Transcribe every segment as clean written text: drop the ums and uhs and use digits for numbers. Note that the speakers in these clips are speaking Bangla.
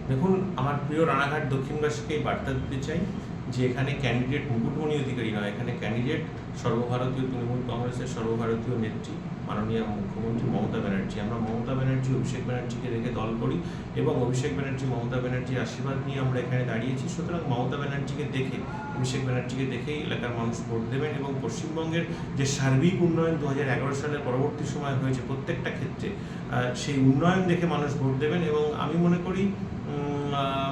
দেখুন, আমার প্রিয় রানাঘাট দক্ষিণবাসীকে এই বার্তা দিতে চাই যে এখানে ক্যান্ডিডেট মুকুটমণি অধিকারী নয়, এখানে ক্যান্ডিডেট সর্বভারতীয় তৃণমূল কংগ্রেসের সর্বভারতীয় নেত্রী মাননীয় মুখ্যমন্ত্রী মমতা ব্যানার্জি। আমরা মমতা ব্যানার্জি অভিষেক ব্যানার্জিকে রেখে দল করি এবং অভিষেক ব্যানার্জি মমতা ব্যানার্জির আশীর্বাদ নিয়ে আমরা এখানে দাঁড়িয়েছি। সুতরাং মমতা ব্যানার্জিকে দেখে, অভিষেক ব্যানার্জিকে দেখেই এলাকার মানুষ ভোট দেবেন এবং পশ্চিমবঙ্গের যে সার্বিক উন্নয়ন 2011 সালের পরবর্তী সময় হয়েছে প্রত্যেকটা ক্ষেত্রে, সেই উন্নয়ন দেখে মানুষ ভোট দেবেন। এবং আমি মনে করি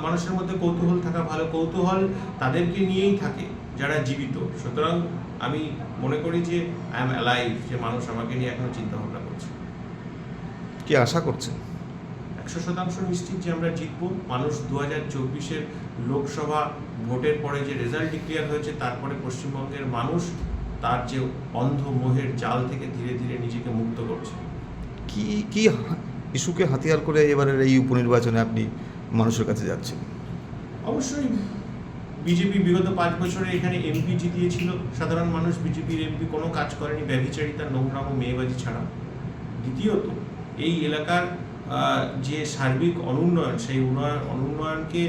মানুষের মধ্যে কৌতূহল থাকা ভালো, কৌতূহল তাদেরকে নিয়েই থাকে যারা জীবিত। সুতরাং আমি মনে করি যে আই এম অ্যালাইভ, যে মানুষ আমাকে নিয়ে এখনো চিন্তা ভাবনা করছে। কি আশা করছেন? 100% নিশ্চিত যে আমরা জিতবো। মানুষ 2024-এর লোকসভা ভোটের পরে যে রেজাল্ট ডিক্লেয়ার হয়েছে, তারপরে পশ্চিমবঙ্গের মানুষ তার যে অন্ধ মোহের জাল থেকে ধীরে ধীরে নিজেকে মুক্ত করছে। কি কি ইস্যুকে হাতিয়ার করে এবারের এই উপনির্বাচনে আপনি মানুষের কাছে যাচ্ছেন? অবশ্যই বিজেপি বিগত 5 বছরে এখানে এমপি জিতিয়েছিল। সাধারণ মানুষ বিজেপির এমপি কোনো কাজ করেনি ব্যভিচারিতা, নোংরাম ও মেয়েবাজি ছাড়া। দ্বিতীয়ত, এই এলাকার যে সার্বিক অনুন্নয়ন, সেই অনুন্নয়নকে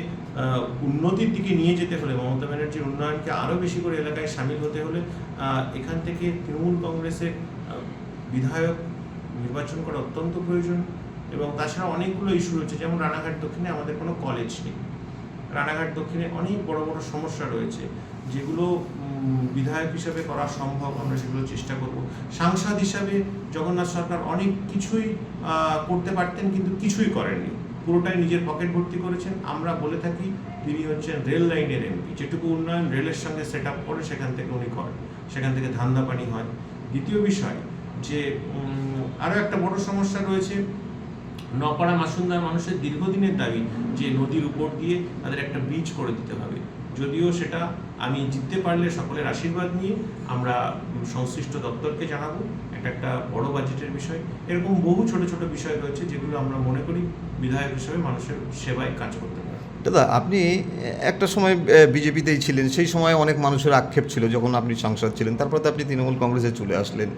উন্নতির দিকে নিয়ে যেতে হলে, মমতা ব্যানার্জির উন্নয়নকে আরও বেশি করে এলাকায় সামিল হতে হলে এখান থেকে তৃণমূল কংগ্রেসের বিধায়ক নির্বাচন করা অত্যন্ত প্রয়োজন। এবং তাছাড়া অনেকগুলো ইস্যু রয়েছে, যেমন রানাঘাট দক্ষিণে আমাদের কোনো কলেজ নেই। রানাঘাট দক্ষিণে অনেক বড় বড় সমস্যা রয়েছে, যেগুলো বিধায়ক হিসাবে করা সম্ভব, আমরা সেগুলো চেষ্টা করব। সাংসদ হিসাবে জগন্নাথ সরকার অনেক কিছুই করতে পারতেন, কিন্তু কিছুই করেননি, পুরোটাই নিজের পকেট ভর্তি করেছেন। আমরা বলে থাকি তিনি হচ্ছেন রেল লাইনের এমপি, যেটুকু উন্নয়ন রেলের সঙ্গে সেট আপ করে সেখান থেকে উনি করেন, সেখান থেকে ধান্দাপানি হয়। দ্বিতীয় বিষয় যে আরও একটা বড় সমস্যা রয়েছে, নপাড়া মাসুন্দার মানুষের দীর্ঘদিনের দাবি যে নদীর উপর দিয়ে তাদের একটা ব্রিজ করে দিতে হবে। যদিও সেটা আমি জিততে পারলে সকলের আশীর্বাদ নিয়ে আমরা সংশ্লিষ্ট দপ্তরকে জানাবো, একটা বড় বাজেটের বিষয়। এরকম বহু ছোট ছোট বিষয় রয়েছে যেগুলো আমরা মনে করি বিধায়ক হিসেবে মানুষের সেবায় কাজ করতে পারে। দাদা, আপনি একটা সময় বিজেপিতেই ছিলেন, সেই সময় অনেক মানুষের আক্ষেপ ছিল যখন আপনি সাংসদ ছিলেন, তারপরে তো আপনি তৃণমূল কংগ্রেসে চলে আসলেন।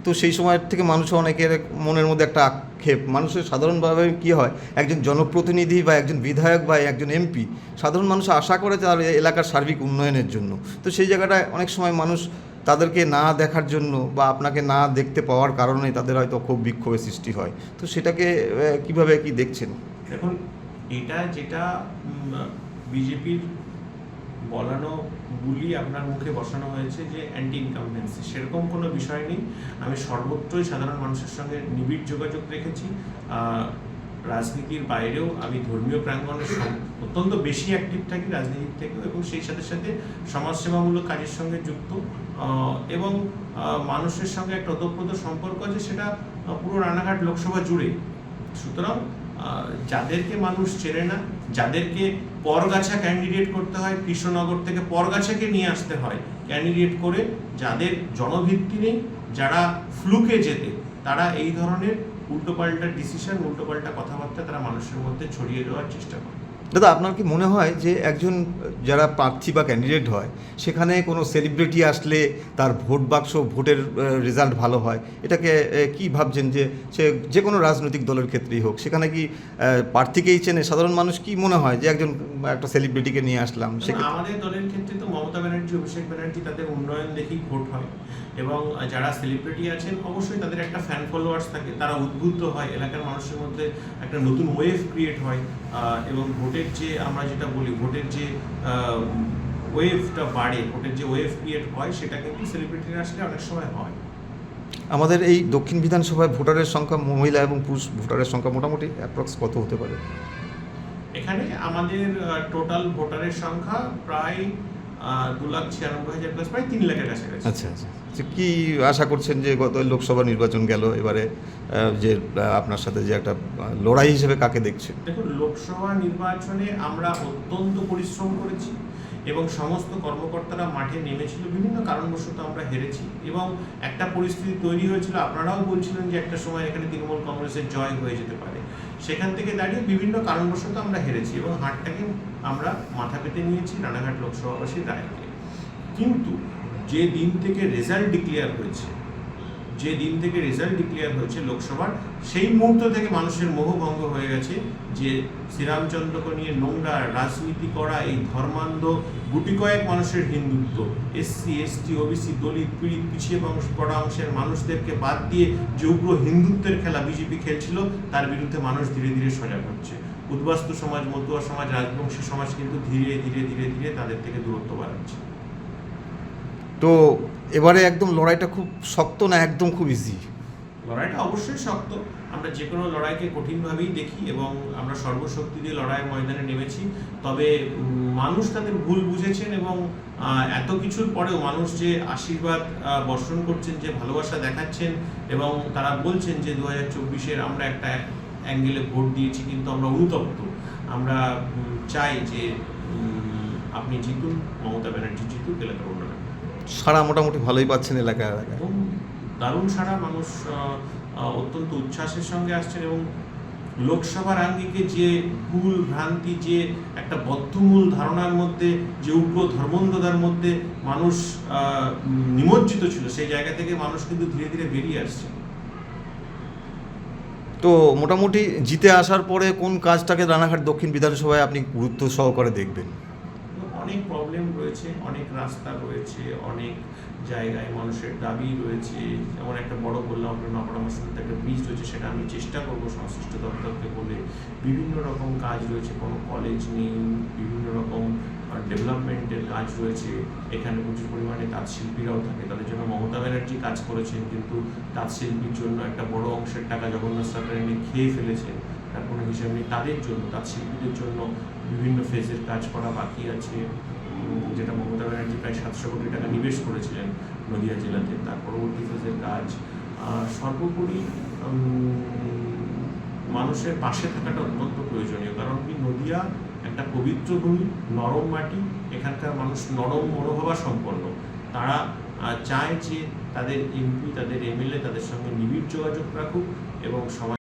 তো সেই সময় থেকে মানুষ অনেকের মনের মধ্যে একটা আক্ষেপ, মানুষের সাধারণভাবে কী হয়, একজন জনপ্রতিনিধি বা একজন বিধায়ক বা একজন এমপি, সাধারণ মানুষ আশা করে তার এলাকার সার্বিক উন্নয়নের জন্য। তো সেই জায়গাটায় অনেক সময় মানুষ তাদেরকে না দেখার জন্য বা আপনাকে না দেখতে পাওয়ার কারণে তাদের হয়তো খুব বিক্ষোভের সৃষ্টি হয়। তো সেটাকে কিভাবে কি দেখছেন? দেখুন, এটা যেটা বিজেপির বলানো বুলি আপনার মুখে বসানো হয়েছে যে অ্যান্টি ইনকামবেন্সি, সেরকম কোনো বিষয় নেই। আমি সর্বত্রই সাধারণ মানুষের সঙ্গে নিবিড় যোগাযোগ রেখেছি। রাজনীতির বাইরেও আমি ধর্মীয় প্রাঙ্গণে অত্যন্ত বেশি অ্যাক্টিভ থাকি রাজনীতির থেকেও, এবং সেই সাথে সাথে সমাজসেবামূলক কাজের সঙ্গে যুক্ত, এবং মানুষের সঙ্গে একটা ওতপ্রোত সম্পর্ক আছে, সেটা পুরো রানাঘাট লোকসভা জুড়ে। সুতরাং যাদেরকে মানুষ চেনে না, যাদেরকে পরগাছা ক্যান্ডিডেট করতে হয়, কৃষ্ণনগর থেকে পরগাছাকে নিয়ে আসতে হয় ক্যান্ডিডেট করে, যাদের জনভিত্তি নেই, যারা ফ্লুকে যেতে, তারা এই ধরনের উল্টোপাল্টা ডিসিশন, উল্টোপাল্টা কথাবার্তা তারা মানুষের মধ্যে ছড়িয়ে দেওয়ার চেষ্টা করে। দাদা, আপনার কি মনে হয় যে একজন যারা প্রার্থী বা ক্যান্ডিডেট হয়, সেখানে কোনো সেলিব্রিটি আসলে তার ভোট বাক্স, ভোটের রেজাল্ট ভালো হয়? এটাকে কি ভাবছেন যে সে যে কোনো রাজনৈতিক দলের ক্ষেত্রেই হোক, সেখানে কি প্রার্থীকেই চেনে সাধারণ মানুষ? কি মনে হয় যে একটা সেলিব্রিটিকে নিয়ে আসলাম? আমাদের দলের ক্ষেত্রে তো মমতা ব্যানার্জি, অভিষেক ব্যানার্জি, তাদের উন্নয়ন দেখেই ভোট হয়। এবং যারা সেলিব্রিটি আছেন অবশ্যই তাদের একটা ফ্যান ফলোয়ার্স থাকে, তারা উদ্বুদ্ধ হয়, এলাকার মানুষের মধ্যে একটা নতুন ওয়েভ ক্রিয়েট হয়, এবং ভোটের যে আমরা যেটা বলি, ভোটের যে ওয়েভটা বাড়ে, ভোটের যে ওয়েভ ক্রিয়েট হয়, সেটা কিন্তু সেলিব্রিটিরা আসলে অনেক সময় হয়। আমাদের এই দক্ষিণ বিধানসভায় ভোটারের সংখ্যা, মহিলা এবং পুরুষ ভোটারের সংখ্যা মোটামুটি অ্যাপ্রক্স কত হতে পারে? এখানে আমাদের টোটাল ভোটারের সংখ্যা প্রায় 2,96,000 প্লাস, প্রায় 3 লাখের কাছাকাছি। আচ্ছা আচ্ছা, কি আশা করছেন যে গত লোকসভা নির্বাচন গেল, এবারে যে আপনার সাথে যে একটা লড়াই হিসেবে কাকে দেখছেন? দেখুন, লোকসভা নির্বাচনে আমরা অত্যন্ত পরিশ্রম করেছি এবং সমস্ত কর্মকর্তারা মাঠে নেমেছিল। বিভিন্ন কারণবশত আমরা হেরেছি এবং একটা পরিস্থিতি তৈরি হয়েছিল, আপনারাও বলছিলেন যে একটা সময় এখানে তৃণমূল কংগ্রেসের জয় হয়ে যেতে পারে। সেখান থেকে দাঁড়িয়ে বিভিন্ন কারণবশত আমরা হেরেছি এবং হারটাকে আমরা মাথা পেতে নিয়েছি রানাঘাট লোকসভাবাসীর রায়কে। কিন্তু যে দিন থেকে রেজাল্ট ডিক্লেয়ার হয়েছে, যে দিন থেকে রেজাল্ট ডিক্লেয়ার হয়েছে লোকসভার, সেই মুহূর্ত থেকে মানুষের মোহভঙ্গ হয়ে গেছে যে শ্রীরামচন্দ্রকে নিয়ে নোংরা রাজনীতি করা, এই ধর্মান্ধ গুটি কয়েক মানুষের হিন্দুত্ব, এসসি এসটি ওবিসি দলিত পীড়িত পিছিয়ে পড়া অংশের মানুষদেরকে বাদ দিয়ে যে উগ্র হিন্দুত্বের খেলা বিজেপি খেলছিল, তার বিরুদ্ধে মানুষ ধীরে ধীরে সজাগ হচ্ছে। উদ্বাস্তু সমাজ, মতুয়া সমাজ, রাজবংশী সমাজ কিন্তু ধীরে ধীরে ধীরে ধীরে তাদের থেকে দূরত্ব বাড়াচ্ছে। তো এবারে একদম লড়াইটা খুব শক্ত না একদম খুব ইজি? লড়াইটা অবশ্যই শক্ত। আমরা যে কোনো লড়াইকে কঠিনভাবেই দেখি এবং আমরা সর্বশক্তি দিয়ে লড়াইয়ের ময়দানে নেমেছি। তবে মানুষ তাদের ভুল বুঝেছেন এবং এত কিছুর পরেও মানুষ যে আশীর্বাদ বর্ষণ করছেন, যে ভালোবাসা দেখাচ্ছেন এবং তারা বলছেন যে 2024-এর আমরা একটা অ্যাঙ্গেলে ভোট দিয়েছি কিন্তু আমরা অনুতপ্ত। আমরা চাই যে আপনি জিতুন, মমতা ব্যানার্জি জিতুক, এলাকার উন্নয়ন। সারা মোটামুটি ভালোই পাচ্ছেন এলাকায় এলাকায়? এবং দারুণ সারা, মানুষ অত্যন্ত উচ্ছ্বাসের সঙ্গে আসছেন এবং লোকসভার আঙ্গিকে যে ভুল ভ্রান্তি, যে একটা বদ্ধমূল ধারণার মধ্যে, যে উগ্র ধর্মন্ধতার মধ্যে মানুষ নিমজ্জিত ছিল, সেই জায়গা থেকে মানুষ কিন্তু ধীরে ধীরে বেরিয়ে আসছে। তো মোটামুটি জিতে আসার পরে কোন কাজটাকে রানাঘাট দক্ষিণ বিধানসভায় আপনি গুরুত্ব সহকারে দেখবেন? অনেক প্রবলেম রয়েছে, অনেক রাস্তা রয়েছে, অনেক জায়গায় মানুষের দাবি রয়েছে। যেমন একটা বড় বললাম আপনার নকড়ামার সাথে একটা ব্রিজ রয়েছে, সেটা আমি চেষ্টা করবো সংশ্লিষ্ট দপ্তরকে বলে। বিভিন্ন রকম কাজ রয়েছে, কোনো কলেজ নেই, বিভিন্ন রকম ডেভেলপমেন্টের কাজ রয়েছে। এখানে প্রচুর পরিমাণে তাঁত শিল্পীরাও থাকে, তাদের জন্য মমতা ব্যানার্জি কাজ করেছেন, কিন্তু তাঁত শিল্পীর জন্য একটা বড় অংশের টাকা জগন্নাথ সরকার এনে খেয়ে ফেলেছেন, তার কোনো হিসাব নেই। তাদের জন্য, তাঁত শিল্পীদের জন্য বিভিন্ন ফেজের কাজ করা বাকি আছে, যেটা মমতা ব্যানার্জি প্রায় 700 কোটি টাকা নিবেশ করেছিলেন নদিয়া জেলাতে, তার পরবর্তী ফেজের কাজ। সর্বোপরি মানুষের পাশে থাকাটা অত্যন্ত প্রয়োজনীয়, কারণ কি নদিয়া একটা পবিত্র ভূমি, নরম মাটি, এখানকার মানুষ নরম মনোভাবা সম্পন্ন। তারা চায় যে তাদের এমপি, তাদের এমএলএ তাদের সঙ্গে নিবিড় যোগাযোগ রাখুক এবং সমাজ